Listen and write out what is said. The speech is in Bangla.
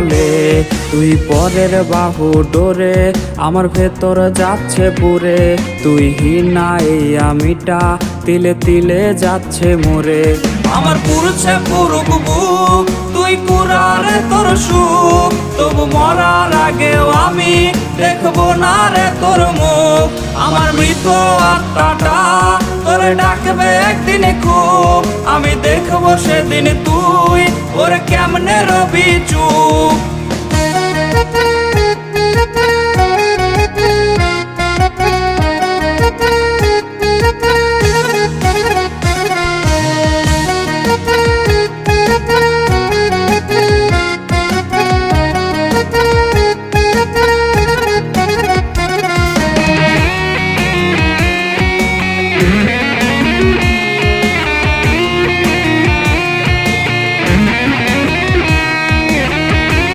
বলে তুই পরের বাহু ডোরে আমার ভেতর যাচ্ছে পুরে তুই হিনা এই আমিটা তিলে তিলে যাচ্ছে মোরে আমার পুরুষে পুরুক বুক তুই কুরারে তোর সুখ তবু মরার আগেও আমি দেখবো না রে তোর মুখ আমার মৃত আত্মাটা তোরে ডাকবে একদিন খুব আমি দেখবো সেদিন তুই ওরে কেমনে রবি চুপ